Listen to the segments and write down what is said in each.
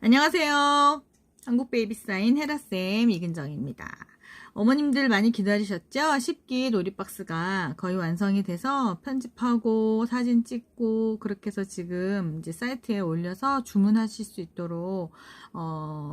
안녕하세요. 한국 베이비 사인 헤라쌤 이근정입니다. 어머님들 많이 기다리셨죠? 10기 놀이박스가 거의 완성이 돼서 편집하고 사진 찍고 그렇게 해서 지금 이제 사이트에 올려서 주문하실 수 있도록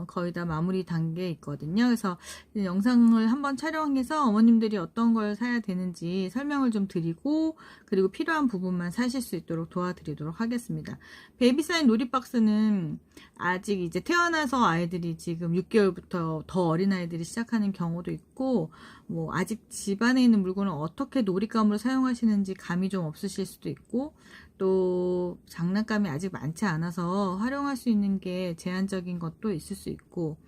거의 다 마무리 단계에 있거든요. 그래서 영상을 한번 촬영해서 어머님들이 어떤 걸 사야 되는지 설명을 좀 드리고 그리고 필요한 부분만 사실 수 있도록 도와드리도록 하겠습니다. 베이비 사인 놀이박스는 아직 이제 태어나서 아이들이 지금 6개월부터 더 어린 아이들이 시작하는 경우도 있고, 뭐 아직 집안에 있는 물건을 어떻게 놀잇감으로 사용하시는지 감이 좀 없으실 수도 있고, 또 장난감이 아직 많지 않아서 활용할 수 있는 게 제한적인 것도 있을 수 있고,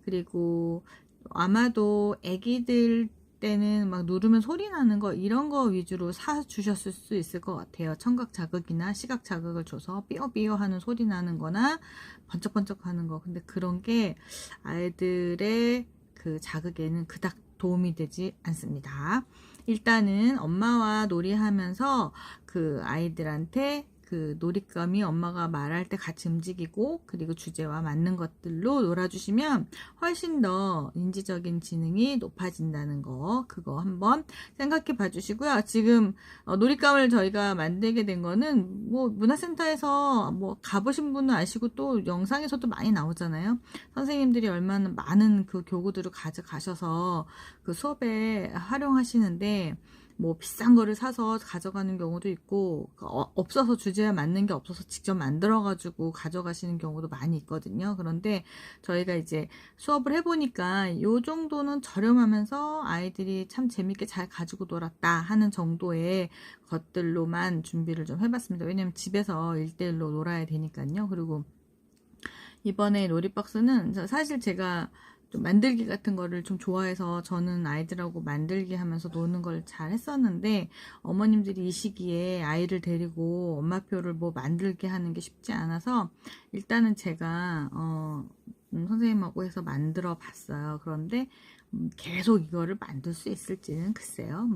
그리고 아마도 애기들 때는 막 누르면 소리 나는 거 이런 거 위주로 사 주셨을 수 있을 것 같아요. 청각 자극이나 시각 자극을 줘서 삐어삐어 하는 소리 나는 거나 번쩍번쩍 하는 거. 근데 그런 게 아이들의 그 자극에는 그닥 도움이 되지 않습니다. 일단은 엄마와 놀이하면서 그 아이들한테 그 놀잇감이 엄마가 말할 때 같이 움직이고 그리고 주제와 맞는 것들로 놀아주시면 훨씬 더 인지적인 지능이 높아진다는 거, 그거 한번 생각해 봐 주시고요. 지금 놀잇감을 저희가 만들게 된 거는 뭐 문화센터에서 뭐 가보신 분은 아시고 또 영상에서도 많이 나오잖아요. 선생님들이 얼마나 많은 그 교구들을 가져가셔서 그 수업에 활용하시는데 뭐 비싼 거를 사서 가져가는 경우도 있고 없어서 주제에 맞는 게 없어서 직접 만들어 가지고 가져가시는 경우도 많이 있거든요. 그런데 저희가 이제 수업을 해보니까 요 정도는 저렴하면서 아이들이 참 재밌게 잘 가지고 놀았다 하는 정도의 것들로만 준비를 좀 해봤습니다. 왜냐면 집에서 1대1로 놀아야 되니까요. 그리고 이번에 놀이박스는 사실 제가 좀 만들기 같은 거를 좀 좋아해서 저는 아이들하고 만들기 하면서 노는 걸 잘 했었는데 어머님들이 이 시기에 아이를 데리고 엄마표를 뭐 만들게 하는 게 쉽지 않아서 일단은 제가 선생님하고 해서 만들어 봤어요. 그런데 계속 이거를 만들 수 있을지는 글쎄요.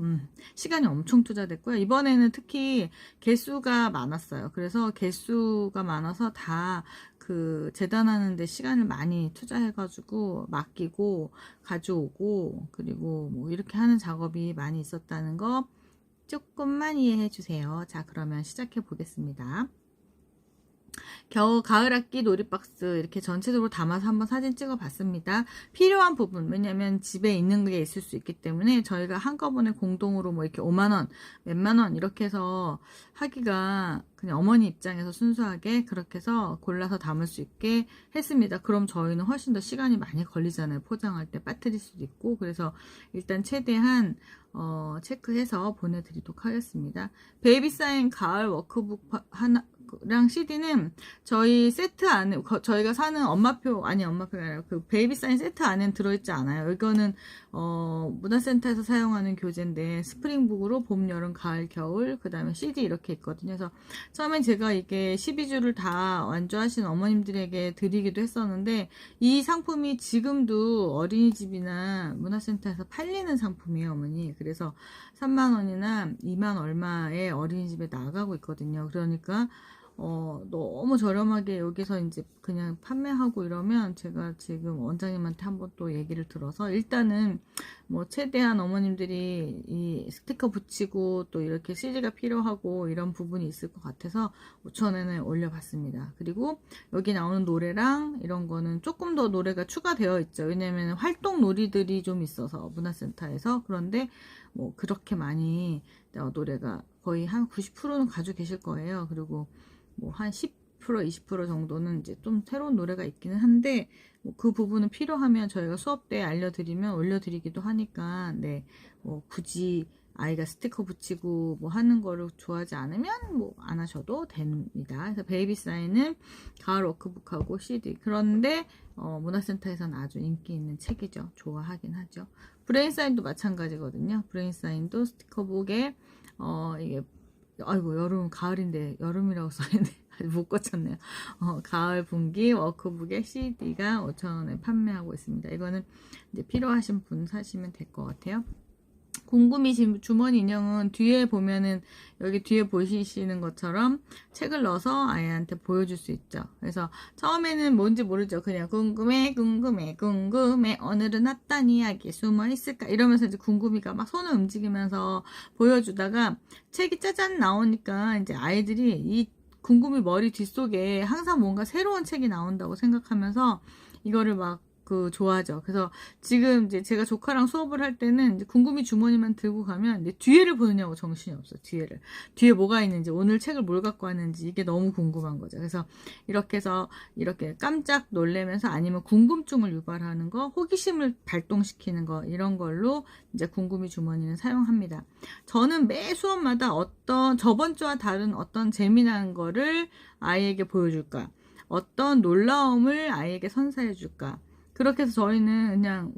시간이 엄청 투자됐고요. 이번에는 특히 개수가 많았어요. 그래서 개수가 많아서 다 그 재단하는 데 시간을 많이 투자해가지고 맡기고 가져오고 그리고 뭐 이렇게 하는 작업이 많이 있었다는 거 조금만 이해해 주세요. 자, 그러면 시작해 보겠습니다. 겨우 가을 학기 놀이박스 이렇게 전체적으로 담아서 한번 사진 찍어 봤습니다. 필요한 부분, 왜냐면 집에 있는 게 있을 수 있기 때문에 저희가 한꺼번에 공동으로 뭐 이렇게 5만원, 몇만원 이렇게 해서 하기가 그냥 어머니 입장에서 순수하게 그렇게 해서 골라서 담을 수 있게 했습니다. 그럼 저희는 훨씬 더 시간이 많이 걸리잖아요. 포장할 때 빠뜨릴 수도 있고. 그래서 일단 최대한 체크해서 보내드리도록 하겠습니다. 베이비 사인 가을 워크북 하나랑 CD는 저희 세트 안에 저희가 사는 엄마표가 아니라 그 베이비 사인 세트 안엔 들어있지 않아요. 이거는 문화센터에서 사용하는 교재인데 스프링북으로 봄, 여름, 가을, 겨울 그 다음에 CD 이렇게 있거든요. 그래서 처음엔 제가 이게 12주를 다 완주하신 어머님들에게 드리기도 했었는데 이 상품이 지금도 어린이집이나 문화센터에서 팔리는 상품이에요, 어머니. 그래서 3만원이나 2만 얼마에 어린이집에 나가고 있거든요. 그러니까 너무 저렴하게 여기서 이제 그냥 판매하고 이러면 제가 지금 원장님한테 한번 또 얘기를 들어서 일단은 뭐 최대한 어머님들이 이 스티커 붙이고 또 이렇게 CD가 필요하고 이런 부분이 있을 것 같아서 5,000원에 올려봤습니다. 그리고 여기 나오는 노래랑 이런 거는 조금 더 노래가 추가되어 있죠. 왜냐면 활동 놀이들이 좀 있어서 문화센터에서. 그런데 뭐 그렇게 많이 노래가 거의 한 90%는 가지고 계실 거예요. 그리고 뭐 한 10%, 20% 정도는 이제 좀 새로운 노래가 있기는 한데 뭐그 부분은 필요하면 저희가 수업 때 알려드리면 올려드리기도 하니까 네, 뭐 굳이 아이가 스티커 붙이고 뭐 하는 거를 좋아하지 않으면 뭐 안 하셔도 됩니다. 그래서 베이비 사인은 가을 워크북하고 CD. 그런데 문화센터에서는 아주 인기 있는 책이죠. 좋아하긴 하죠. 브레인 사인도 마찬가지거든요. 브레인 사인도 스티커북에 이게 아이고 여름 가을인데 여름이라고 써있네. 아직 못 고쳤네요. 가을 분기 워크북의 CD가 5,000원에 판매하고 있습니다. 이거는 이제 필요하신 분 사시면 될 것 같아요. 궁금이 주머니 인형은 뒤에 보면은 여기 뒤에 보시는 것처럼 책을 넣어서 아이한테 보여줄 수 있죠. 그래서 처음에는 뭔지 모르죠. 그냥 궁금해 궁금해 궁금해 오늘은 어떤 이야기 숨어 있을까 이러면서 이제 궁금이가 막 손을 움직이면서 보여주다가 책이 짜잔 나오니까 이제 아이들이 이 궁금이 머리 뒷속에 항상 뭔가 새로운 책이 나온다고 생각하면서 이거를 막 좋아하죠. 그래서 지금 이제 제가 조카랑 수업을 할 때는 이제 궁금이 주머니만 들고 가면 이제 뒤에를 보느냐고 정신이 없어요. 뒤에 뭐가 있는지, 오늘 책을 뭘 갖고 왔는지 이게 너무 궁금한 거죠. 그래서 이렇게 해서 이렇게 깜짝 놀래면서 아니면 궁금증을 유발하는 거, 호기심을 발동시키는 거 이런 걸로 이제 궁금이 주머니는 사용합니다. 저는 매 수업마다 저번 주와 다른 어떤 재미난 거를 아이에게 보여줄까? 어떤 놀라움을 아이에게 선사해 줄까? 그렇게 해서 저희는 그냥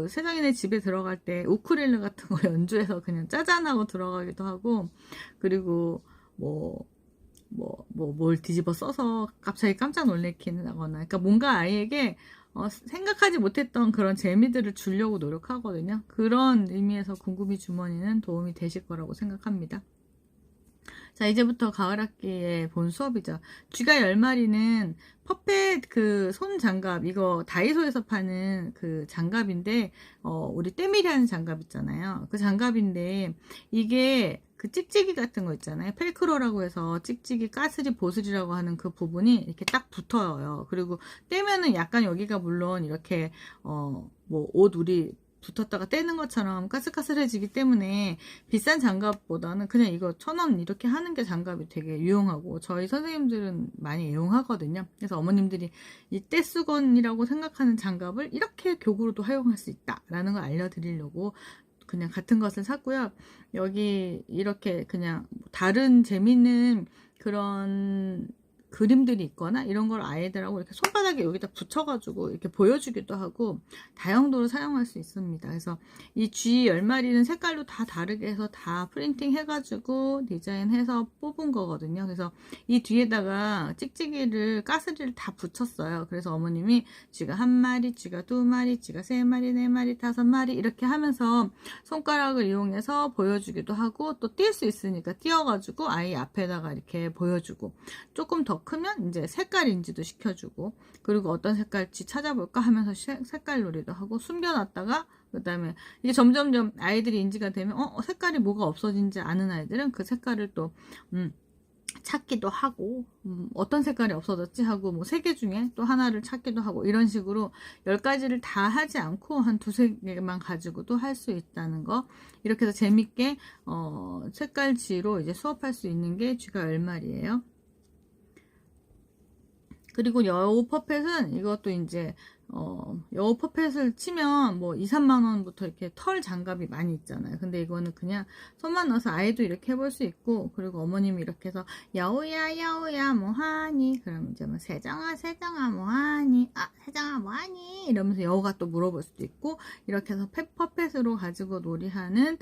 세정이네 집에 들어갈 때 우쿨렐레 같은 거 연주해서 그냥 짜잔하고 들어가기도 하고, 그리고 뭘 뒤집어 써서 갑자기 깜짝 놀래키거나, 그러니까 뭔가 아이에게 생각하지 못했던 그런 재미들을 주려고 노력하거든요. 그런 의미에서 궁금이 주머니는 도움이 되실 거라고 생각합니다. 자, 이제부터 가을 학기에 본 수업이죠. 쥐가 10마리는 퍼펫 손 장갑, 이거 다이소에서 파는 장갑인데, 우리 때밀이 하는 장갑 있잖아요. 그 장갑인데, 이게 찍찍이 같은 거 있잖아요. 펠크로라고 해서 찍찍이, 까스리, 보슬이라고 하는 그 부분이 이렇게 딱 붙어요. 그리고 떼면은 약간 여기가 물론 이렇게, 옷 우리 붙었다가 떼는 것처럼 까슬까슬해지기 때문에 비싼 장갑보다는 그냥 이거 1,000원 이렇게 하는 게 장갑이 되게 유용하고 저희 선생님들은 많이 이용하거든요. 그래서 어머님들이 이 떼수건이라고 생각하는 장갑을 이렇게 교구로도 활용할 수 있다라는 걸 알려드리려고 그냥 같은 것을 샀고요. 여기 이렇게 그냥 다른 재밌는 그런 그림들이 있거나 이런 걸 아이들하고 이렇게 손바닥에 여기다 붙여가지고 이렇게 보여주기도 하고 다용도로 사용할 수 있습니다. 그래서 이 쥐 10마리는 색깔로 다 다르게 해서 다 프린팅 해가지고 디자인해서 뽑은 거거든요. 그래서 이 뒤에다가 찍찍이를, 까스리를 다 붙였어요. 그래서 어머님이 쥐가 1마리, 쥐가 2마리, 쥐가 3마리, 4마리, 5마리 이렇게 하면서 손가락을 이용해서 보여주기도 하고 또 뛸 수 있으니까 띄어가지고 아이 앞에다가 이렇게 보여주고 조금 더 크면 이제 색깔 인지도 시켜주고 그리고 어떤 색깔지 찾아볼까 하면서 색깔 놀이도 하고 숨겨놨다가 그 다음에 이게 점점점 아이들이 인지가 되면 색깔이 뭐가 없어진지 아는 아이들은 그 색깔을 또 찾기도 하고 어떤 색깔이 없어졌지 하고 3개 중에 또 하나를 찾기도 하고 이런 식으로 10가지를 다 하지 않고 한 2-3개만 가지고도 할 수 있다는 거 이렇게 해서 재밌게 색깔지로 이제 수업할 수 있는 게 쥐가 10마리예요. 그리고 여우 퍼펫은 이것도 이제 여우 퍼펫을 치면 2-3만 원부터 이렇게 털 장갑이 많이 있잖아요. 근데 이거는 그냥 손만 넣어서 아이도 이렇게 해볼 수 있고 그리고 어머님이 이렇게 해서 여우야 여우야 뭐하니 그러면 이제 세정아 세정아 뭐하니 세정아 뭐하니 이러면서 여우가 또 물어볼 수도 있고 이렇게 해서 퍼펫으로 가지고 놀이하는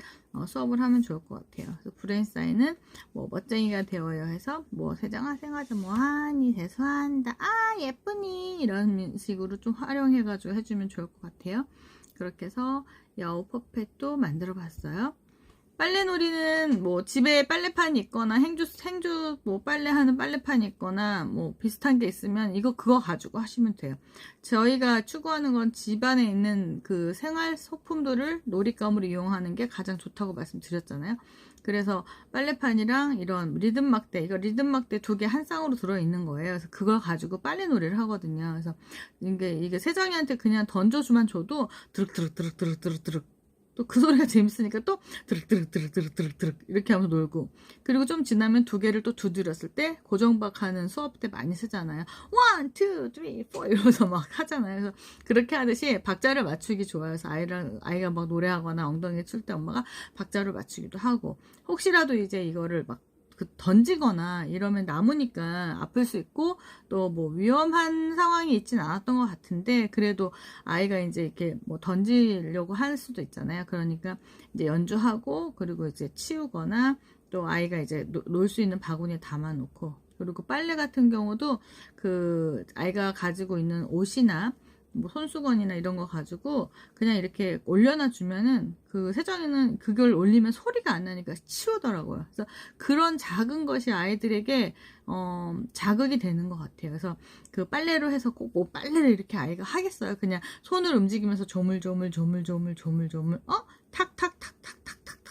수업을 하면 좋을 것 같아요. 그래서 브레인사인은 멋쟁이가 되어요 해서 세정아 생아자 뭐하니 세수한다 예쁘니 이런 식으로 좀 활용해가지고 해주면 좋을 것 같아요. 그렇게 해서 여우 퍼펫도 만들어 봤어요. 빨래놀이는 집에 빨래판이 있거나 행주 빨래하는 빨래판이 있거나 비슷한 게 있으면 그거 가지고 하시면 돼요. 저희가 추구하는 건 집안에 있는 그 생활 소품들을 놀잇감으로 이용하는 게 가장 좋다고 말씀드렸잖아요. 그래서 빨래판이랑 이런 리듬막대, 이거 리듬막대 2개 한 쌍으로 들어있는 거예요. 그래서 그걸 가지고 빨래놀이를 하거든요. 그래서 이게 세정이한테 그냥 던져주만 줘도 드륵드륵 또 그 소리가 재밌으니까 또 드륵 이렇게 하면서 놀고 그리고 좀 지나면 2개를 또 두드렸을 때 고정박하는 수업 때 많이 쓰잖아요. 1, 2, 3, 4 이러면서 막 하잖아요. 그래서 그렇게 하듯이 박자를 맞추기 좋아요. 그래서 아이가 막 노래하거나 엉덩이 칠 때 엄마가 박자를 맞추기도 하고 혹시라도 이제 이거를 막 던지거나 이러면 남으니까 아플 수 있고 또 위험한 상황이 있진 않았던 것 같은데 그래도 아이가 이제 이렇게 던지려고 할 수도 있잖아요. 그러니까 이제 연주하고 그리고 이제 치우거나 또 아이가 이제 놀 수 있는 바구니에 담아 놓고 그리고 빨래 같은 경우도 아이가 가지고 있는 옷이나 뭐 손수건이나 이런 거 가지고 그냥 이렇게 올려놔 주면은 그 세정이는 그걸 올리면 소리가 안 나니까 치우더라고요. 그래서 그런 작은 것이 아이들에게 자극이 되는 것 같아요. 그래서 그 빨래로 해서 꼭 뭐 빨래를 이렇게 아이가 하겠어요. 그냥 손을 움직이면서 조물조물 탁탁탁탁탁탁탁탁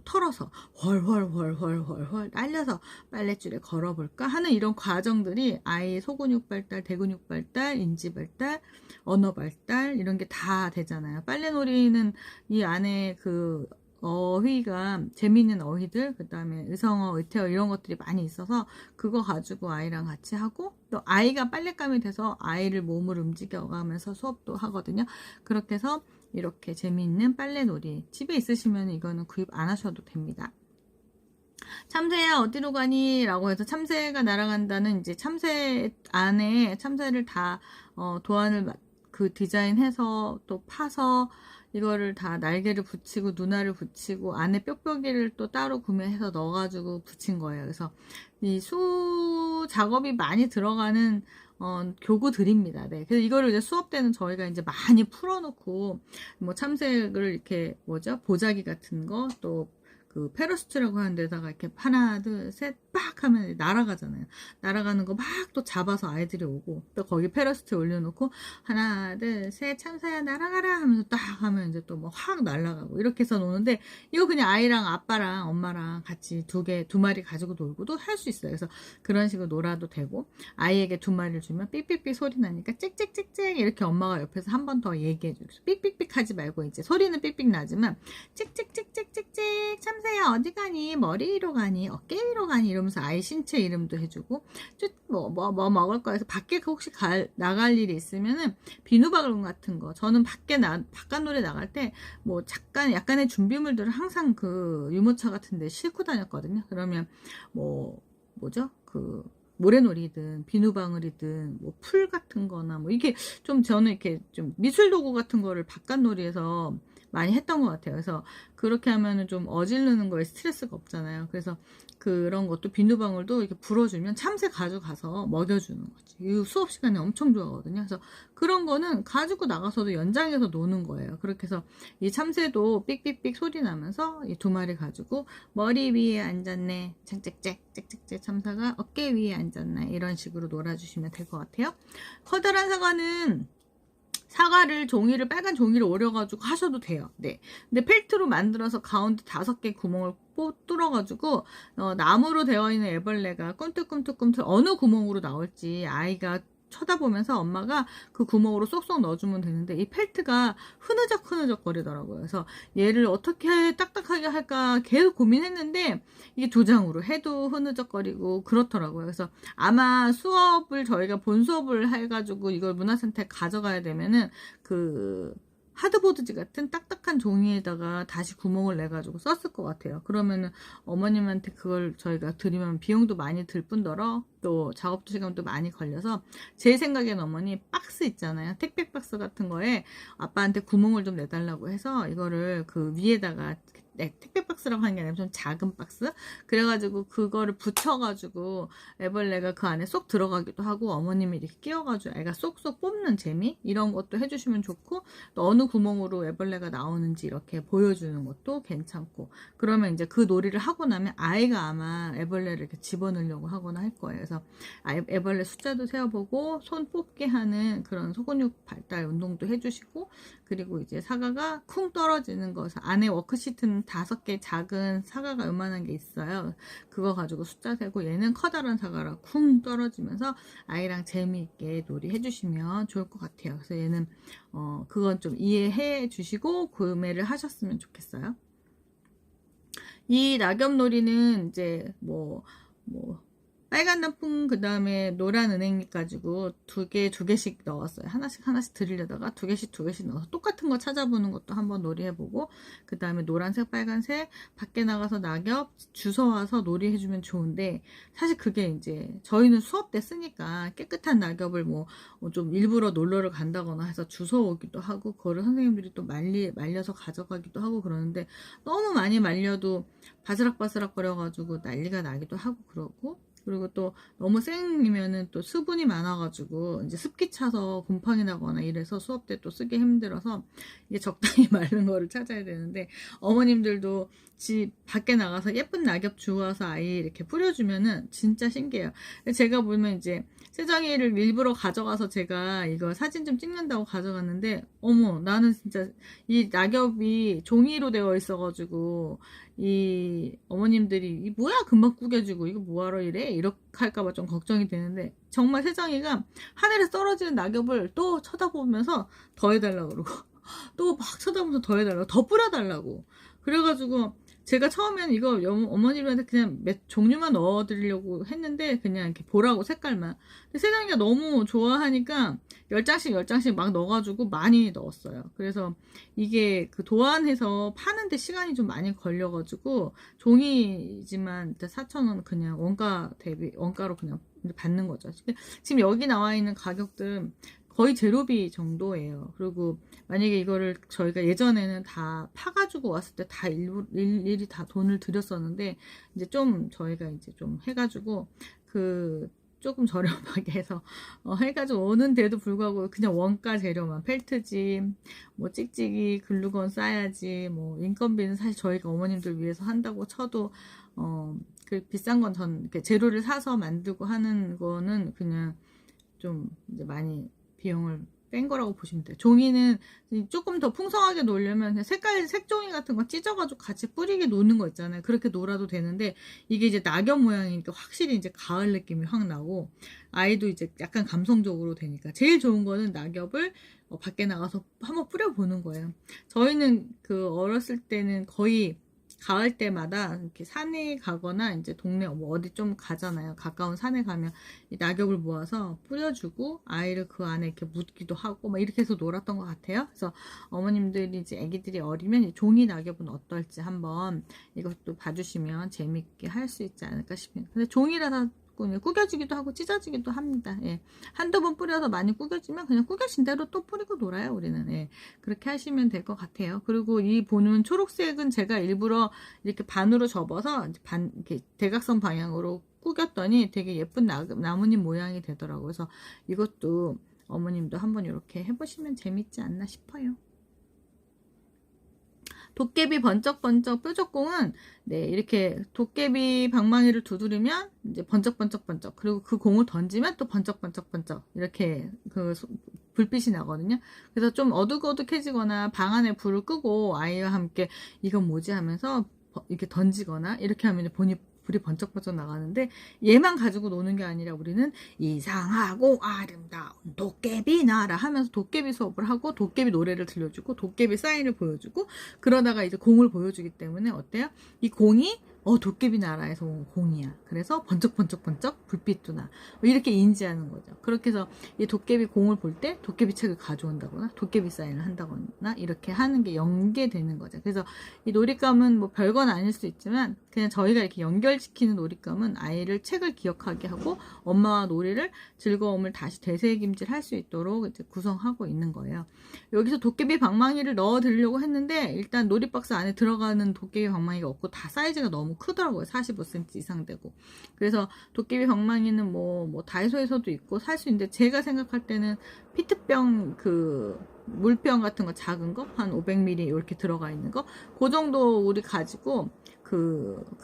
털어서 헐헐헐헐헐헐 날려서 빨랫줄에 걸어볼까 하는 이런 과정들이 아이의 소근육 발달, 대근육 발달, 인지 발달, 언어 발달 이런 게 다 되잖아요. 빨래놀이는 이 안에 그 어휘가 재미있는 어휘들, 그 다음에 의성어, 의태어 이런 것들이 많이 있어서 그거 가지고 아이랑 같이 하고 또 아이가 빨랫감이 돼서 아이를 몸을 움직여가면서 수업도 하거든요. 그렇게 해서 이렇게 재미있는 빨래놀이 집에 있으시면 이거는 구입 안 하셔도 됩니다. 참새야 어디로 가니? 라고 해서 참새가 날아간다는 이제 참새 안에 참새를 다 도안을 그 디자인해서 또 파서 이거를 다 날개를 붙이고 눈알을 붙이고 안에 뾱뾱이를 또 따로 구매해서 넣어가지고 붙인 거예요. 그래서 이 수 작업이 많이 들어가는 교구들입니다. 네. 그래서 이거를 이제 수업 때는 저희가 이제 많이 풀어놓고 뭐 참새를 이렇게 뭐죠? 보자기 같은 거 또 그 페러스트라고 하는 데다가 이렇게 하나 둘 셋 빡 하면 날아가잖아요. 날아가는 거 막 또 잡아서 아이들이 오고 또 거기 페러스트 올려놓고 하나 둘 셋 참새야 날아가라 하면서 딱 하면 이제 또 뭐 확 날아가고 이렇게 해서 노는데 이거 그냥 아이랑 아빠랑 엄마랑 같이 두 마리 가지고 놀고도 할 수 있어요. 그래서 그런 식으로 놀아도 되고 아이에게 두 마리를 주면 삑삑삑 소리 나니까 짹짹짹짹 이렇게 엄마가 옆에서 한 번 더 얘기해 주고 삑삑삑 하지 말고 이제 소리는 삑삑 나지만 짹짹짹짹짹 참새야 어디 가니? 머리 위로 가니? 어깨 위로 가니? 이러면서 아이 신체 이름도 해주고 뭐 먹을 거에서 밖에 혹시 나갈 일이 있으면은 비누방울 같은 거 저는 바깥 놀이 나갈 때 뭐 잠깐 약간의 준비물들을 항상 그 유모차 같은 데 싣고 다녔거든요. 그러면 뭐죠? 그 모래놀이든 비누방울이든 뭐 풀 같은 거나 뭐 이게 좀 저는 이렇게 좀 미술 도구 같은 거를 바깥놀이에서 많이 했던 것 같아요. 그래서 그렇게 하면은 좀 어지르는 거에 스트레스가 없잖아요. 그래서 그런 것도 비누방울도 이렇게 불어주면 참새 가져가서 먹여주는 거지. 이 수업 시간에 엄청 좋아하거든요. 그래서 그런 거는 가지고 나가서도 연장해서 노는 거예요. 그렇게 해서 이 참새도 삑삑삑 소리 나면서 이 두 마리 가지고 머리 위에 앉았네. 짹짹짹짹짹 참새가 어깨 위에 앉았네. 이런 식으로 놀아주시면 될 것 같아요. 커다란 사과는 사과를 빨간 종이를 오려가지고 하셔도 돼요. 네. 근데 펠트로 만들어서 가운데 5개 구멍을 뚫어가지고 나무로 되어 있는 애벌레가 꿈틀꿈틀꿈틀 어느 구멍으로 나올지 아이가 쳐다보면서 엄마가 그 구멍으로 쏙쏙 넣어주면 되는데 이 펠트가 흐느적 거리더라고요. 그래서 얘를 어떻게 딱딱하게 할까 계속 고민했는데 이게 2장으로 해도 흐느적거리고 그렇더라고요. 그래서 아마 저희가 본 수업을 해가지고 이걸 문화센터에 가져가야 되면은 그 하드보드지 같은 딱딱한 종이에다가 다시 구멍을 내가지고 썼을 것 같아요. 그러면은 어머님한테 그걸 저희가 드리면 비용도 많이 들 뿐더러 또 작업 시간도 많이 걸려서 제 생각엔 어머니 박스 있잖아요. 택배 박스 같은 거에 아빠한테 구멍을 좀 내달라고 해서 이거를 그 위에다가 택배 박스라고 하는 게 아니라 좀 작은 박스? 그래가지고 그거를 붙여가지고 애벌레가 그 안에 쏙 들어가기도 하고 어머님이 이렇게 끼워가지고 애가 쏙쏙 뽑는 재미? 이런 것도 해주시면 좋고 또 어느 구멍으로 애벌레가 나오는지 이렇게 보여주는 것도 괜찮고 그러면 이제 그 놀이를 하고 나면 아이가 아마 애벌레를 이렇게 집어넣으려고 하거나 할 거예요. 그래서 애벌레 숫자도 세어보고 손 뽑게 하는 그런 소근육 발달 운동도 해주시고 그리고 이제 사과가 쿵 떨어지는 거 안에 워크시트는 5개 작은 사과가 요만한 게 있어요. 그거 가지고 숫자 세고 얘는 커다란 사과라 쿵 떨어지면서 아이랑 재미있게 놀이 해주시면 좋을 것 같아요. 그래서 얘는 그건 좀 이해해 주시고 구매를 하셨으면 좋겠어요. 이 낙엽놀이는 이제 빨간 단풍 그 다음에 노란 은행잎 가지고 두 개씩 넣었어요. 하나씩 드리려다가 두 개씩 넣어서 똑같은 거 찾아보는 것도 한번 놀이해보고 그 다음에 노란색 빨간색 밖에 나가서 낙엽 주워와서 놀이해주면 좋은데 사실 그게 이제 저희는 수업 때 쓰니까 깨끗한 낙엽을 좀 일부러 놀러를 간다거나 해서 주워오기도 하고 그거를 선생님들이 또 말려서 가져가기도 하고 그러는데 너무 많이 말려도 바스락바스락 거려가지고 난리가 나기도 하고 그러고 그리고 또 너무 생이면은 또 수분이 많아가지고 이제 습기 차서 곰팡이 나거나 이래서 수업 때 또 쓰기 힘들어서 이게 적당히 마른 거를 찾아야 되는데, 어머님들도 집 밖에 나가서 예쁜 낙엽 주워서 아이 이렇게 뿌려주면은 진짜 신기해요. 제가 보면 이제 세정이를 일부러 가져가서 제가 이거 사진 좀 찍는다고 가져갔는데, 어머, 나는 진짜 이 낙엽이 종이로 되어 있어가지고 이 어머님들이 이 뭐야 금방 구겨지고 이거 뭐하러 이래 이렇게 할까봐 좀 걱정이 되는데, 정말 세정이가 하늘에 떨어지는 낙엽을 또 쳐다보면서 더 해달라고 그러고 또 막 쳐다보면서 더 해달라고, 더 뿌려달라고. 그래가지고 제가 처음에는 이거 어머님한테 그냥 몇 종류만 넣어드리려고 했는데, 그냥 이렇게 보라고 색깔만. 근데 세정이가 너무 좋아하니까 10장씩 막 넣어가지고 많이 넣었어요. 그래서 이게 그 도안해서 파는데 시간이 좀 많이 걸려가지고, 종이지만 4,000원 그냥 원가로 그냥 받는 거죠. 지금 여기 나와 있는 가격들은 거의 제로비 정도예요. 그리고 만약에 이거를 저희가 예전에는 다 파가지고 왔을 때 다 일일이 다 돈을 들였었는데, 이제 좀 저희가 이제 좀 해가지고 조금 저렴하게 해서 해가지고 오는데도 불구하고 그냥 원가 재료만, 펠트지, 뭐 찍찍이, 글루건 싸야지, 뭐 인건비는 사실 저희가 어머님들 위해서 한다고 쳐도 그 비싼 건 이렇게 재료를 사서 만들고 하는 거는 그냥 좀 이제 많이 비용을 뺀 거라고 보시면 돼요. 종이는 조금 더 풍성하게 놓으려면 그냥 색종이 같은 거 찢어가지고 같이 뿌리게 놓는 거 있잖아요. 그렇게 놀아도 되는데, 이게 이제 낙엽 모양이니까 확실히 이제 가을 느낌이 확 나고, 아이도 이제 약간 감성적으로 되니까 제일 좋은 거는 낙엽을 밖에 나가서 한번 뿌려보는 거예요. 저희는 어렸을 때는 거의 가을 때마다 이렇게 산에 가거나 이제 동네 뭐 어디 좀 가잖아요. 가까운 산에 가면 이 낙엽을 모아서 뿌려주고 아이를 그 안에 이렇게 묻기도 하고 막 이렇게 해서 놀았던 것 같아요. 그래서 어머님들이 이제 아기들이 어리면 이 종이 낙엽은 어떨지 한번 이것도 봐주시면 재밌게 할 수 있지 않을까 싶습니다. 근데 종이라서 구겨지기도 하고 찢어지기도 합니다. 예. 한두 번 뿌려서 많이 구겨지면 그냥 구겨진 대로 또 뿌리고 놀아요, 우리는. 예. 그렇게 하시면 될 것 같아요. 그리고 이 보는 초록색은 제가 일부러 이렇게 반으로 접어서 이렇게 대각선 방향으로 구겼더니 되게 예쁜 나뭇잎 모양이 되더라고요. 그래서 이것도 어머님도 한번 이렇게 해보시면 재밌지 않나 싶어요. 도깨비 번쩍번쩍 뾰족공은 이렇게 도깨비 방망이를 두드리면 이제 번쩍번쩍번쩍, 그리고 그 공을 던지면 또 번쩍번쩍번쩍 이렇게 불빛이 나거든요. 그래서 좀 어둑어둑해지거나 방 안에 불을 끄고 아이와 함께 이건 뭐지 하면서 이렇게 던지거나 이렇게 하면 불이 번쩍번쩍 나가는데, 얘만 가지고 노는 게 아니라 우리는 이상하고 아름다운 도깨비 나라 하면서 도깨비 수업을 하고 도깨비 노래를 들려주고 도깨비 사인을 보여주고, 그러다가 이제 공을 보여주기 때문에 어때요? 이 공이 도깨비 나라에서 온 공이야. 그래서 번쩍번쩍번쩍 불빛도 나. 이렇게 인지하는 거죠. 그렇게 해서 이 도깨비 공을 볼 때 도깨비 책을 가져온다거나 도깨비 사인을 한다거나 이렇게 하는 게 연계되는 거죠. 그래서 이 놀잇감은 뭐 별건 아닐 수 있지만 그냥 저희가 이렇게 연결시키는 놀잇감은 아이를 책을 기억하게 하고 엄마와 놀이를 즐거움을 다시 되새김질 할 수 있도록 이제 구성하고 있는 거예요. 여기서 도깨비 방망이를 넣어 드리려고 했는데, 일단 놀이박스 안에 들어가는 도깨비 방망이가 없고 다 사이즈가 너무 크더라고요. 45cm 이상 되고. 그래서 도깨비 방망이는 뭐 다이소에서도 있고 살 수 있는데, 제가 생각할 때는 피트병 물병 같은 거 작은 거 한 500ml 이렇게 들어가 있는 거, 그 정도 우리 가지고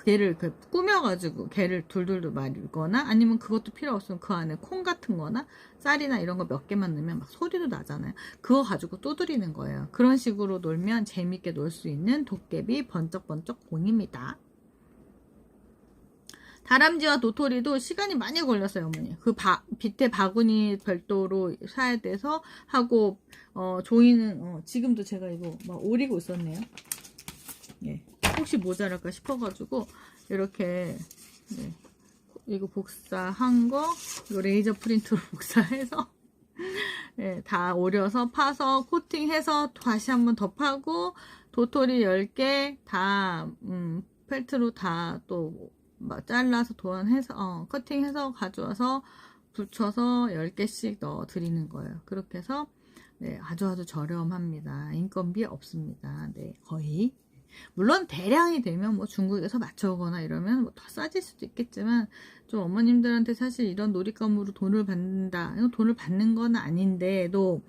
걔를 꾸며가지고 걔를 둘둘둘 말거나, 아니면 그것도 필요 없으면 그 안에 콩 같은 거나 쌀이나 이런 거 몇 개만 넣으면 막 소리도 나잖아요. 그거 가지고 두드리는 거예요. 그런 식으로 놀면 재밌게 놀 수 있는 도깨비 번쩍번쩍 공입니다. 다람쥐와 도토리도 시간이 많이 걸렸어요, 어머니. 밑에 바구니 별도로 사야 돼서 하고, 종이는, 지금도 제가 이거 막 오리고 있었네요. 예. 혹시 모자랄까 싶어가지고, 이렇게, 이거 복사한 거, 이거 레이저 프린트로 복사해서, 예, 다 오려서 파서 코팅해서 다시 한번 더 파고, 도토리 10개 다, 펠트로 다 또, 잘라서 도안해서 커팅해서 가져와서 붙여서 10개씩 넣어 드리는 거예요. 그렇게 해서 아주 저렴합니다. 인건비 없습니다. 거의. 물론 대량이 되면 뭐 중국에서 맞춰오거나 이러면 뭐 더 싸질 수도 있겠지만, 좀 어머님들한테 사실 이런 놀잇감으로 돈을 받는다, 이거 돈을 받는 건 아닌데도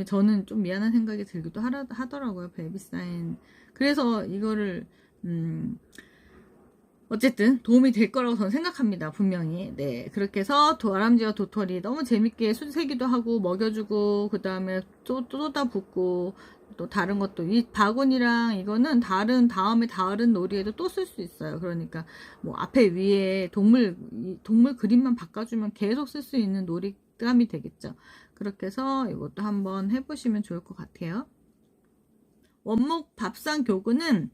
저는 좀 미안한 생각이 들기도 하더라고요. 베이비 사인. 그래서 이거를 어쨌든 도움이 될 거라고 저는 생각합니다. 분명히. 네. 그렇게 해서 다람쥐와 도토리 너무 재밌게 순세기도 하고 먹여주고, 그 다음에 또 쏟아붓고, 또 다른 것도, 이 바구니랑 이거는 다음에 다른 놀이에도 또 쓸 수 있어요. 그러니까 뭐 앞에 위에 동물 그림만 바꿔주면 계속 쓸 수 있는 놀이감이 되겠죠. 그렇게 해서 이것도 한번 해보시면 좋을 것 같아요. 원목 밥상 교구는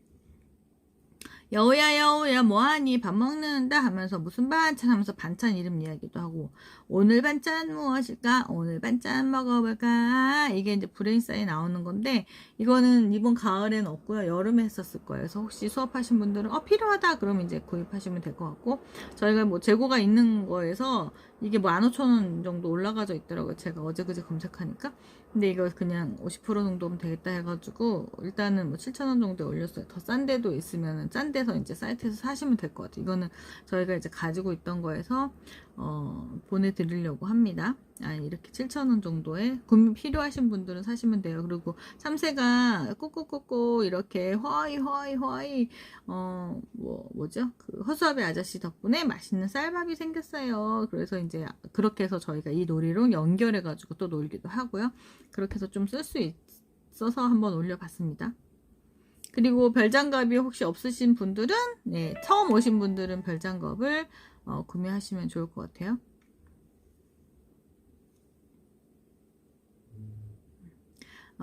여우야 뭐하니 밥 먹는다 하면서 무슨 반찬 하면서 반찬 이름 이야기도 하고, 오늘 반찬 무엇일까, 오늘 반찬 먹어볼까, 이게 이제 브레인사이 나오는 건데, 이거는 이번 가을에는 없고요, 여름에 했었을 거예요. 그래서 혹시 수업하신 분들은 필요하다 그러면 이제 구입하시면 될 것 같고, 저희가 뭐 재고가 있는 거에서 이게 뭐 15,000원 정도 올라가져 있더라고요. 제가 어제그제 검색하니까. 근데 이거 그냥 50% 정도면 되겠다 해가지고 일단은 뭐 7,000원 정도에 올렸어요. 더 싼 데도 있으면은 싼 데서 이제 사이트에서 사시면 될 것 같아요. 이거는 저희가 이제 가지고 있던 거에서 보내드리려고 합니다. 이렇게 7,000원 정도에 필요하신 분들은 사시면 돼요. 그리고 참새가 꼬꼬꼬꼬 이렇게 허이 뭐죠? 그 허수아비 아저씨 덕분에 맛있는 쌀밥이 생겼어요. 그래서 이제 그렇게 해서 저희가 이 놀이로 연결해가지고 또 놀기도 하고요. 그렇게 해서 좀 쓸 수 있어서 한번 올려봤습니다. 그리고 별장갑이 혹시 없으신 분들은, 네, 처음 오신 분들은 별장갑을 구매하시면 좋을 것 같아요.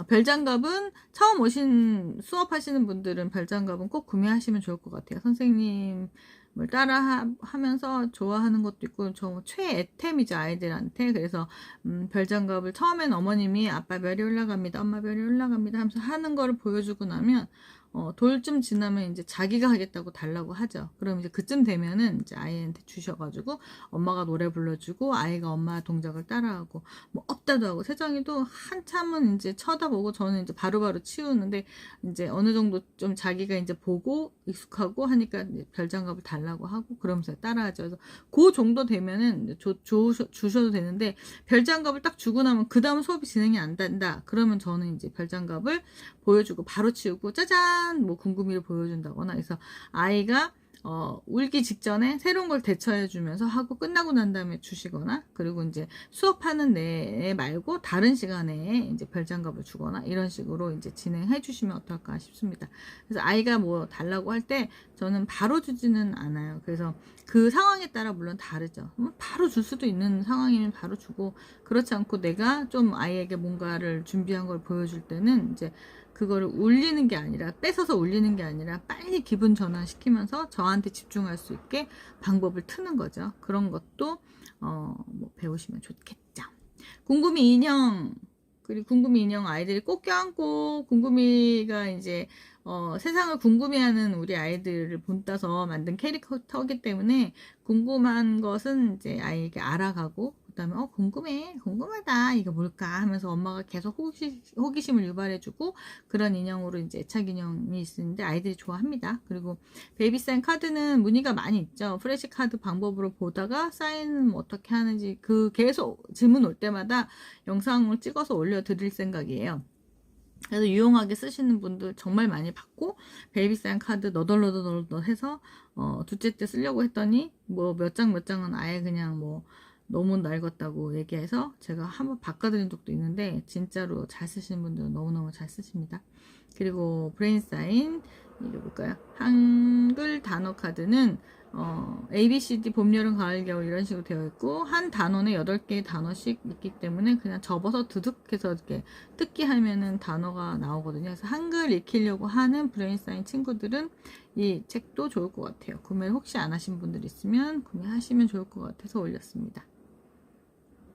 별장갑은 처음 오신 수업하시는 분들은 별장갑은 꼭 구매하시면 좋을 것 같아요. 선생님을 따라 하면서 좋아하는 것도 있고, 저 최애템이죠, 아이들한테. 그래서 별장갑을 처음엔 어머님이 아빠 별이 올라갑니다, 엄마 별이 올라갑니다 하면서 하는 거를 보여주고 나면 돌쯤 지나면 이제 자기가 하겠다고 달라고 하죠. 그럼 이제 그쯤 되면은 이제 아이한테 주셔가지고 엄마가 노래 불러주고 아이가 엄마 동작을 따라하고, 뭐 없다도 하고, 세정이도 한참은 이제 쳐다보고 저는 이제 바로바로 치우는데, 이제 어느 정도 좀 자기가 이제 보고 익숙하고 하니까 이제 별장갑을 달라고 하고 그러면서 따라하죠. 그래서 그 정도 되면은 주셔도 되는데, 별장갑을 딱 주고 나면 그 다음 수업이 진행이 안 된다 그러면 저는 이제 별장갑을 보여주고 바로 치우고, 짜잔 뭐 궁금이를 보여준다거나 해서 아이가 울기 직전에 새로운 걸 대처해 주면서 하고 끝나고 난 다음에 주시거나, 그리고 이제 수업하는 내 말고 다른 시간에 이제 별장갑을 주거나 이런 식으로 이제 진행해 주시면 어떨까 싶습니다. 그래서 아이가 뭐 달라고 할 때 저는 바로 주지는 않아요. 그래서 그 상황에 따라 물론 다르죠. 바로 줄 수도 있는 상황이면 바로 주고, 그렇지 않고 내가 좀 아이에게 뭔가를 준비한 걸 보여줄 때는 이제 그거를 울리는 게 아니라, 뺏어서 울리는 게 아니라 빨리 기분 전환시키면서 저한테 집중할 수 있게 방법을 트는 거죠. 그런 것도 뭐 배우시면 좋겠죠. 궁금이 인형, 그리고 궁금이 인형 아이들이 꼭 껴안고, 궁금이가 이제 세상을 궁금해하는 우리 아이들을 본따서 만든 캐릭터이기 때문에 궁금한 것은 이제 아이에게 알아가고, 그 다음에 궁금하다, 이거 뭘까 하면서 엄마가 계속 호기심을 유발해주고, 그런 인형으로 이제 애착 인형이 있는데 아이들이 좋아합니다. 그리고 베이비 사인 카드는 문의가 많이 있죠. 프레시 카드 방법으로 보다가 사인은 어떻게 하는지 그 계속 질문 올 때마다 영상을 찍어서 올려드릴 생각이에요. 그래서 유용하게 쓰시는 분들 정말 많이 봤고, 베이비 사인 카드 너덜너덜 해서 둘째 때 쓰려고 했더니 뭐 몇 장은 아예 그냥 뭐 너무 낡았다고 얘기해서 제가 한번 바꿔드린 적도 있는데, 진짜로 잘 쓰시는 분들은 너무너무 잘 쓰십니다. 그리고 브레인 사인 읽어볼까요? 한글 단어 카드는 A, B, C, D, 봄, 여름, 가을, 겨울 이런 식으로 되어 있고, 한 단원에 8개의 단어씩 있기 때문에 그냥 접어서 두둑해서 이렇게 뜯기 하면은 단어가 나오거든요. 그래서 한글 익히려고 하는 브레인 사인 친구들은 이 책도 좋을 것 같아요. 구매를 혹시 안 하신 분들 있으면 구매하시면 좋을 것 같아서 올렸습니다.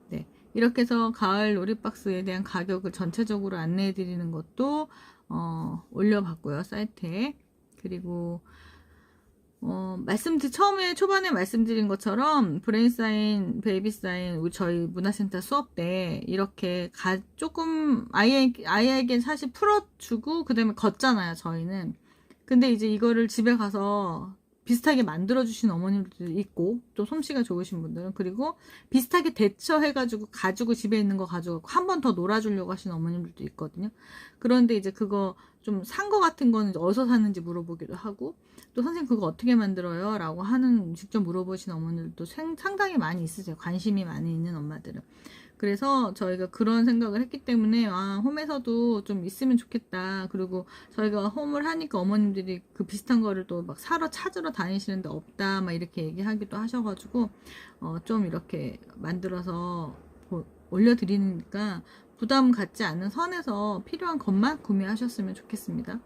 네, 이렇게 해서 가을 놀이박스에 대한 가격을 전체적으로 안내해 드리는 것도 올려봤고요, 사이트에. 그리고 처음에 초반에 말씀드린 것처럼 브레인 사인, 베이비 사인 저희 문화센터 수업 때 이렇게 조금 아이에게 사실 풀어주고 그 다음에 걷잖아요, 저희는. 근데 이제 이거를 집에 가서 비슷하게 만들어주신 어머님들도 있고, 또 솜씨가 좋으신 분들은, 그리고 비슷하게 대처해가지고 가지고 집에 있는 거 가지고 한 번 더 놀아주려고 하시는 어머님들도 있거든요. 그런데 이제 그거 좀 산 거 같은 거는 어디서 샀는지 물어보기도 하고, 또 선생님 그거 어떻게 만들어요? 라고 하는 직접 물어보시는 어머님들도 상당히 많이 있으세요. 관심이 많이 있는 엄마들은. 그래서 저희가 그런 생각을 했기 때문에 홈에서도 좀 있으면 좋겠다. 그리고 저희가 홈을 하니까 어머님들이 그 비슷한 거를 또 막 사러 찾으러 다니시는데 없다 막 이렇게 얘기하기도 하셔가지고 좀 이렇게 만들어서 올려드리니까 부담 갖지 않는 선에서 필요한 것만 구매하셨으면 좋겠습니다.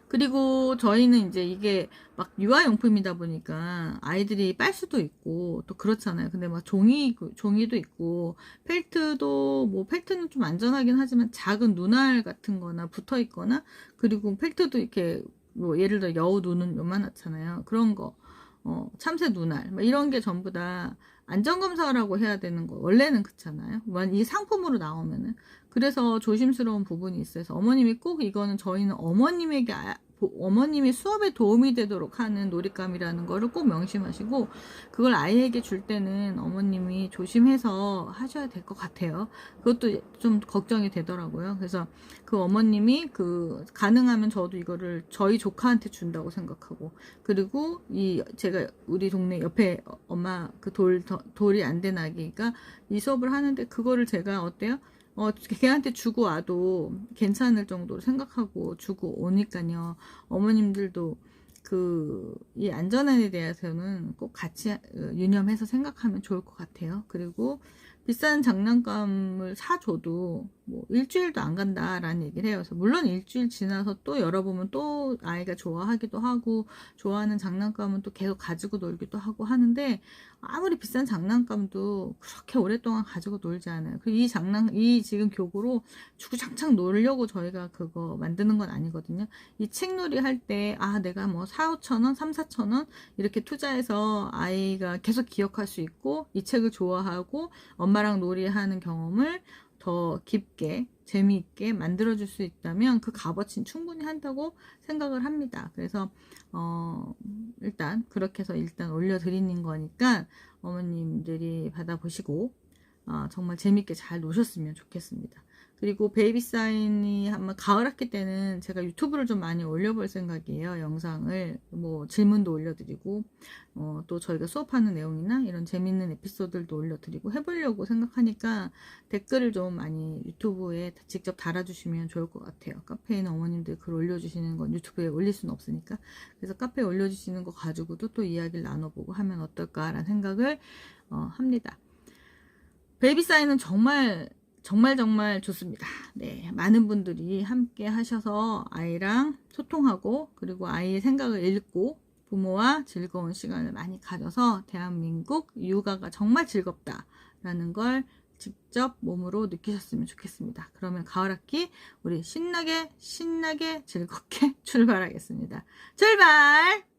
그리고 저희는 이제 이게 막 유아용품이다 보니까 아이들이 빨 수도 있고 또 그렇잖아요. 근데 막 종이도 있고 펠트도 뭐 펠트는 좀 안전하긴 하지만 작은 눈알 같은 거나 붙어 있거나 그리고 펠트도 이렇게 뭐 예를 들어 여우 눈은 요만하잖아요. 그런 거 참새 눈알 이런 게 전부 다 안전검사라고 해야 되는 거 원래는 그렇잖아요. 이 상품으로 나오면은 그래서 조심스러운 부분이 있어서 어머님이 꼭 이거는 저희는 어머님에게 어머님이 수업에 도움이 되도록 하는 놀잇감이라는 거를 꼭 명심하시고 그걸 아이에게 줄 때는 어머님이 조심해서 하셔야 될 것 같아요. 그것도 좀 걱정이 되더라고요. 그래서 그 어머님이 가능하면 저도 이거를 저희 조카한테 준다고 생각하고 그리고 제가 우리 동네 옆에 엄마 그 돌이 안 된 아기가 이 수업을 하는데 그거를 제가 어때요? 걔한테 주고 와도 괜찮을 정도로 생각하고 주고 오니까요. 어머님들도 이 안전함에 대해서는 꼭 같이 유념해서 생각하면 좋을 것 같아요. 그리고 비싼 장난감을 사줘도 뭐 일주일도 안 간다라는 얘기를 해요. 그래서 물론 일주일 지나서 또 열어보면 또 아이가 좋아하기도 하고 좋아하는 장난감은 또 계속 가지고 놀기도 하고 하는데 아무리 비싼 장난감도 그렇게 오랫동안 가지고 놀지 않아요. 이 지금 교구로 주구장창 놀려고 저희가 그거 만드는 건 아니거든요. 이 책놀이 할 때 내가 뭐 4,5천원, 3, 4천원 이렇게 투자해서 아이가 계속 기억할 수 있고 이 책을 좋아하고 엄마랑 놀이하는 경험을 더 깊게 재미있게 만들어줄 수 있다면 그 값어치는 충분히 한다고 생각을 합니다. 그래서 일단 그렇게 해서 일단 올려드리는 거니까 어머님들이 받아보시고 정말 재밌게 잘 노셨으면 좋겠습니다. 그리고 베이비 사인이 아마 가을 학기 때는 제가 유튜브를 좀 많이 올려볼 생각이에요. 영상을 뭐 질문도 올려드리고 또 저희가 수업하는 내용이나 이런 재밌는 에피소드들도 올려드리고 해보려고 생각하니까 댓글을 좀 많이 유튜브에 직접 달아주시면 좋을 것 같아요. 카페에 있는 어머님들 글 올려주시는 건 유튜브에 올릴 수는 없으니까 그래서 카페에 올려주시는 거 가지고도 또 이야기를 나눠보고 하면 어떨까라는 생각을 합니다. 베이비 사인은 정말 좋습니다. 네, 많은 분들이 함께 하셔서 아이랑 소통하고 그리고 아이의 생각을 읽고 부모와 즐거운 시간을 많이 가져서 대한민국 육아가 정말 즐겁다라는 걸 직접 몸으로 느끼셨으면 좋겠습니다. 그러면 가을 학기 우리 신나게 즐겁게 출발하겠습니다. 출발!